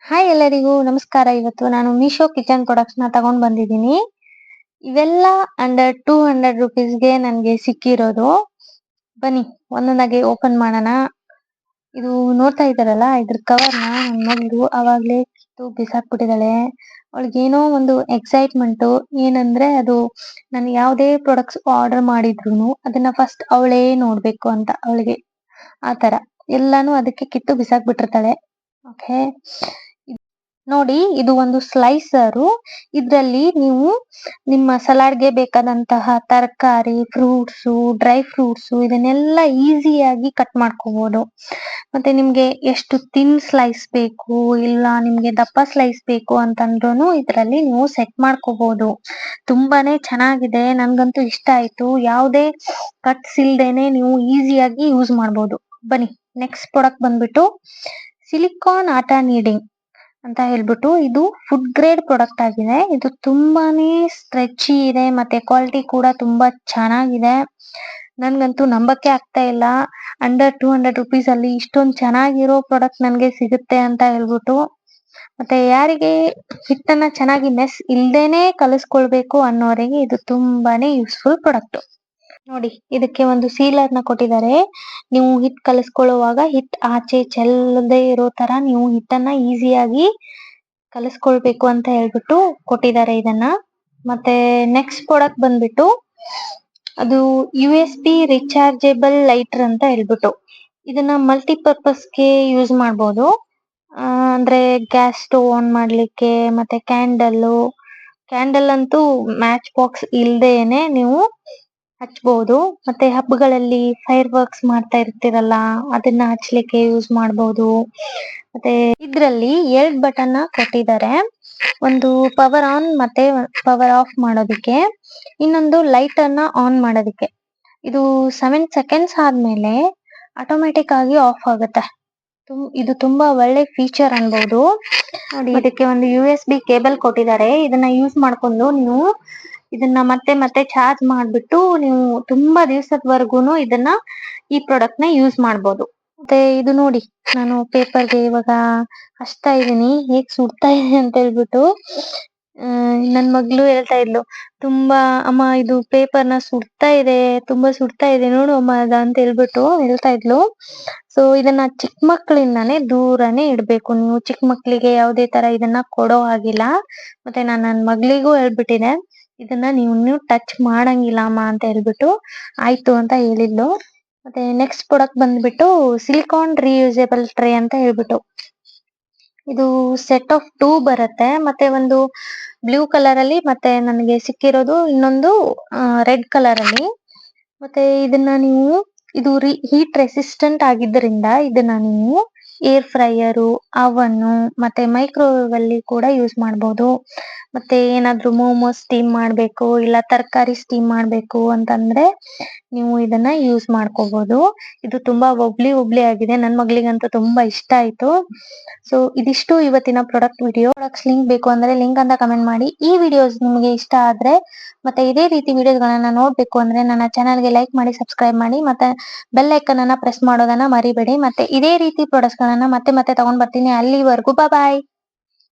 Hi ಎಲ್ಲರಿಗೂ ನಮಸ್ಕಾರ. ಇವತ್ತು ನಾನು ಮೀಶೋ ಕಿಚನ್ ಪ್ರಾಡಕ್ಟ್ಸ್ ನ ತಗೊಂಡ್ ಬಂದಿದ್ದೀನಿ. ಇವೆಲ್ಲ ಅಂಡರ್ 200 ರುಪೀಸ್ಗೆ ನನ್ಗೆ ಸಿಕ್ಕಿರೋದು. ಬನ್ನಿ ಒಂದೊಂದಾಗಿ ಓಪನ್ ಮಾಡೋಣ. ಇದು ನೋಡ್ತಾ ಇದ್ದಾರಲ್ಲ, ಇದ್ರ ಕವರ್ನ ನನ್ನ ಮಗಳು ಅವಾಗ್ಲೇ ಕಿತ್ತು ಬಿಸಾಕ್ಬಿಟ್ಟಿದ್ದಾಳೆ. ಅವಳಿಗೇನೋ ಒಂದು ಎಕ್ಸೈಟ್ಮೆಂಟ್, ಏನಂದ್ರೆ ಅದು ನಾನು ಯಾವುದೇ ಪ್ರಾಡಕ್ಟ್ಸ್ ಆರ್ಡರ್ ಮಾಡಿದ್ರು ಅದನ್ನ ಫಸ್ಟ್ ಅವಳೇ ನೋಡ್ಬೇಕು ಅಂತ ಅವಳಿಗೆ. ಆತರ ಎಲ್ಲಾನು ಅದಕ್ಕೆ ಕಿತ್ತು ಬಿಸಾಕ್ಬಿಟ್ಟಿರ್ತಾಳೆ. ಓಕೆ, ನೋಡಿ ಇದು ಒಂದು ಸ್ಲೈಸರು. ಇದ್ರಲ್ಲಿ ನೀವು ನಿಮ್ಮ ಸಲಾಡ್ಗೆ ಬೇಕಾದಂತಹ ತರಕಾರಿ, ಫ್ರೂಟ್ಸು, ಡ್ರೈ ಫ್ರೂಟ್ಸು ಇದನ್ನೆಲ್ಲ ಈಸಿಯಾಗಿ ಕಟ್ ಮಾಡ್ಕೋಬಹುದು. ಮತ್ತೆ ನಿಮ್ಗೆ ಎಷ್ಟು ತಿನ್ ಸ್ಲೈಸ್ ಬೇಕು, ಇಲ್ಲ ನಿಮ್ಗೆ ದಪ್ಪ ಸ್ಲೈಸ್ ಬೇಕು ಅಂತಂದ್ರೂ ಇದ್ರಲ್ಲಿ ನೀವು ಸೆಟ್ ಮಾಡ್ಕೋಬಹುದು. ತುಂಬಾನೇ ಚೆನ್ನಾಗಿದೆ, ನನ್ಗಂತೂ ಇಷ್ಟ ಆಯ್ತು. ಯಾವುದೇ ಕಟ್ಸ್ ಇಲ್ದೇನೆ ನೀವು ಈಸಿಯಾಗಿ ಯೂಸ್ ಮಾಡ್ಬೋದು. ಬನ್ನಿ, ನೆಕ್ಸ್ಟ್ ಪ್ರಾಡಕ್ಟ್ ಬಂದ್ಬಿಟ್ಟು ಸಿಲಿಕಾನ್ ಆಟಾ ನೀಡಿಂಗ್ ಅಂತ ಹೇಳ್ಬಿಟ್ಟು, ಇದು ಫುಡ್ ಗ್ರೇಡ್ ಪ್ರಾಡಕ್ಟ್ ಆಗಿದೆ. ಇದು ತುಂಬಾನೇ ಸ್ಟ್ರೆಚಿ ಇದೆ, ಮತ್ತೆ ಕ್ವಾಲಿಟಿ ಕೂಡ ತುಂಬಾ ಚೆನ್ನಾಗಿದೆ. ನನ್ಗಂತೂ ನಂಬಕ್ಕೆ ಆಗ್ತಾ ಇಲ್ಲ, ಅಂಡರ್ 200 ರುಪೀಸ್ ಅಲ್ಲಿ ಇಷ್ಟೊಂದು ಚೆನ್ನಾಗಿರೋ ಪ್ರಾಡಕ್ಟ್ ನನ್ಗೆ ಸಿಗುತ್ತೆ ಅಂತ ಹೇಳ್ಬಿಟ್ಟು. ಮತ್ತೆ ಯಾರಿಗೆ ಹಿಟ್ಟನ್ನ ಚೆನ್ನಾಗಿ ಮೆಸ್ ಇಲ್ದೇನೆ ಕಲಿಸ್ಕೊಳ್ಬೇಕು ಅನ್ನೋರಿಗೆ ಇದು ತುಂಬಾನೇ ಯೂಸ್ಫುಲ್ ಪ್ರಾಡಕ್ಟ್. ನೋಡಿ, ಇದಕ್ಕೆ ಒಂದು ಸೀಲರ್ ನ ಕೊಟ್ಟಿದ್ದಾರೆ. ನೀವು ಹಿಟ್ ಕಲಿಸ್ಕೊಳ್ಳುವಾಗ ಹಿಟ್ ಆಚೆ ಚೆಲ್ಲದೆ ಇರೋ ತರ ನೀವು ಹಿಟ್ಟನ್ನ ಈಸಿಯಾಗಿ ಕಲಿಸ್ಕೊಳ್ಬೇಕು ಅಂತ ಹೇಳ್ಬಿಟ್ಟು ಕೊಟ್ಟಿದ್ದಾರೆ ಇದನ್ನ. ಮತ್ತೆ ನೆಕ್ಸ್ಟ್ ಪ್ರಾಡಕ್ಟ್ ಬಂದ್ಬಿಟ್ಟು ಅದು USB ರಿಚಾರ್ಜೆಬಲ್ ಲೈಟರ್ ಅಂತ ಹೇಳ್ಬಿಟ್ಟು, ಇದನ್ನ ಮಲ್ಟಿಪರ್ಪಸ್ಗೆ ಯೂಸ್ ಮಾಡ್ಬೋದು. ಅಂದ್ರೆ ಗ್ಯಾಸ್ ಸ್ಟೋವ್ ಆನ್ ಮಾಡ್ಲಿಕ್ಕೆ, ಮತ್ತೆ ಕ್ಯಾಂಡಲ್ ಅಂತೂ ಮ್ಯಾಚ್ ಬಾಕ್ಸ್ ಇಲ್ದೇನೆ ನೀವು ಹಚ್ಬಹುದು. ಮತ್ತೆ ಹಬ್ಬಗಳಲ್ಲಿ ಫೈರ್ ವರ್ಕ್ಸ್ ಮಾಡ್ತಾ ಇರ್ತಿರಲ್ಲ, ಅದನ್ನ ಹಚ್ಲಿಕ್ಕೆ ಯೂಸ್ ಮಾಡಬಹುದು. ಮತ್ತೆ ಇದ್ರಲ್ಲಿ 2 ಬಟನ್ ಕೊಟ್ಟಿದ್ದಾರೆ, ಒಂದು ಪವರ್ ಆನ್ ಮತ್ತೆ ಪವರ್ ಆಫ್ ಮಾಡೋದಿಕ್ಕೆ, ಇನ್ನೊಂದು ಲೈಟ್ ಅನ್ನ ಆನ್ ಮಾಡೋದಿಕ್ಕೆ. ಇದು 7 ಸೆಕೆಂಡ್ಸ್ ಆದ್ಮೇಲೆ ಆಟೋಮೆಟಿಕ್ ಆಗಿ ಆಫ್ ಆಗುತ್ತೆ. ಇದು ತುಂಬಾ ಒಳ್ಳೆ ಫೀಚರ್ ಅನ್ಬಹುದು. ನೋಡಿ, ಇದಕ್ಕೆ ಒಂದು USB ಕೇಬಲ್ ಕೊಟ್ಟಿದ್ದಾರೆ. ಇದನ್ನ ಯೂಸ್ ಮಾಡ್ಕೊಂಡು ನೀವು ಇದನ್ನ ಮತ್ತೆ ಚಾರ್ಜ್ ಮಾಡ್ಬಿಟ್ಟು ನೀವು ತುಂಬಾ ದಿವಸದವರೆಗೂ ಈ ಪ್ರಾಡಕ್ಟ್ ನ ಯೂಸ್ ಮಾಡ್ಬೋದು. ಮತ್ತೆ ಇದು ನೋಡಿ, ನಾನು ಪೇಪರ್ಗೆ ಇವಾಗ ಹಚ್ತಾ ಇದೀನಿ, ಹೇಗ್ ಸುಡ್ತಾ ಇದೆ ಅಂತ ಹೇಳ್ಬಿಟ್ಟು. ನನ್ ಮಗಳು ಹೇಳ್ತಾ ಇದ್ಲು, ತುಂಬಾ ಅಮ್ಮ ಇದು ಪೇಪರ್ ನ ತುಂಬಾ ಸುಡ್ತಾ ಇದೆ ನೋಡು ಅಮ್ಮ ಅದ ಅಂತ ಹೇಳ್ಬಿಟ್ಟು ಹೇಳ್ತಾ ಇದ್ಲು. ಸೊ ಇದನ್ನ ಚಿಕ್ಕ ಮಕ್ಕಳಿಂದಾನೇ ದೂರನೇ ಇಡ್ಬೇಕು. ನೀವು ಚಿಕ್ಕ ಮಕ್ಕಳಿಗೆ ಯಾವುದೇ ತರ ಇದನ್ನ ಕೊಡೋ ಹಾಗಿಲ್ಲ. ಮತ್ತೆ ನಾನು ನನ್ನ ಮಗಳಿಗೂ ಹೇಳ್ಬಿಟ್ಟಿದೆ, ಇದನ್ನ ನೀವು ಟಚ್ ಮಾಡಂಗಿಲ್ಲ ಅಮ್ಮ ಅಂತ ಹೇಳ್ಬಿಟ್ಟು. ಆಯ್ತು ಅಂತ ಹೇಳಿದ್ಲು. ಮತ್ತೆ ನೆಕ್ಸ್ಟ್ ಪ್ರಾಡಕ್ಟ್ ಬಂದ್ಬಿಟ್ಟು ಸಿಲಿಕಾನ್ ರಿಯೂಸೇಬಲ್ ಟ್ರೇ ಅಂತ ಹೇಳ್ಬಿಟ್ಟು, ಇದು ಸೆಟ್ ಆಫ್ 2 ಬರುತ್ತೆ. ಮತ್ತೆ ಒಂದು ಬ್ಲೂ ಕಲರ್ ಅಲ್ಲಿ, ಮತ್ತೆ ನನಗೆ ಸಿಕ್ಕಿರೋದು ಇನ್ನೊಂದು ರೆಡ್ ಕಲರ್ ಅಲ್ಲಿ. ಮತ್ತೆ ಇದನ್ನ ನೀವು ಇದು ಹೀಟ್ ರೆಸಿಸ್ಟೆಂಟ್ ಆಗಿದ್ದರಿಂದ ಇದನ್ನ ನೀವು ಏರ್ ಫ್ರೈಯರು, ಅವನು ಮತ್ತೆ ಮೈಕ್ರೋವೇವ್ ಅಲ್ಲಿ ಕೂಡ ಯೂಸ್ ಮಾಡಬಹುದು. ಮತ್ತೆ ಏನಾದ್ರೂ ಮೋಮೋಸ್ ಸ್ಟೀಮ್ ಮಾಡ್ಬೇಕು, ಇಲ್ಲ ತರಕಾರಿ ಸ್ಟೀಮ್ ಮಾಡ್ಬೇಕು ಅಂತಂದ್ರೆ ನೀವು ಇದನ್ನ ಯೂಸ್ ಮಾಡ್ಕೋಬಹುದು. ಇದು ತುಂಬಾ ಒಬ್ಲಿ ಆಗಿದೆ, ನನ್ ಮಗಳಿಗಂತೂ ತುಂಬಾ ಇಷ್ಟ ಆಯ್ತು. ಸೊ ಇದಿಷ್ಟು ಇವತ್ತಿನ ಪ್ರಾಡಕ್ಟ್ ವಿಡಿಯೋ. ಪ್ರಾಡಕ್ಟ್ಸ್ ಲಿಂಕ್ ಬೇಕು ಅಂದ್ರೆ ಲಿಂಕ್ ಅಂತ ಕಮೆಂಟ್ ಮಾಡಿ. ಈ ವಿಡಿಯೋಸ್ ನಿಮಗೆ ಇಷ್ಟ ಆದ್ರೆ ಮತ್ತೆ ಇದೇ ರೀತಿ ವಿಡಿಯೋಸ್ ಗಳನ್ನ ನೋಡ್ಬೇಕು ಅಂದ್ರೆ ನನ್ನ ಚಾನಲ್ ಗೆ ಲೈಕ್ ಮಾಡಿ, ಸಬ್ಸ್ಕ್ರೈಬ್ ಮಾಡಿ, ಮತ್ತೆ ಬೆಲ್ ಐಕನ್ ಅನ್ನ ಪ್ರೆಸ್ ಮಾಡೋದನ್ನ ಮರಿಬೇಡಿ. ಮತ್ತೆ ಇದೇ ರೀತಿ ಪ್ರಾಡಕ್ಟ್ಸ್ ಗಳನ್ನ ಮತ್ತೆ ತಗೊಂಡ್ ಬರ್ತೀನಿ. ಅಲ್ಲಿವರೆಗೂ ಬಾಯ್.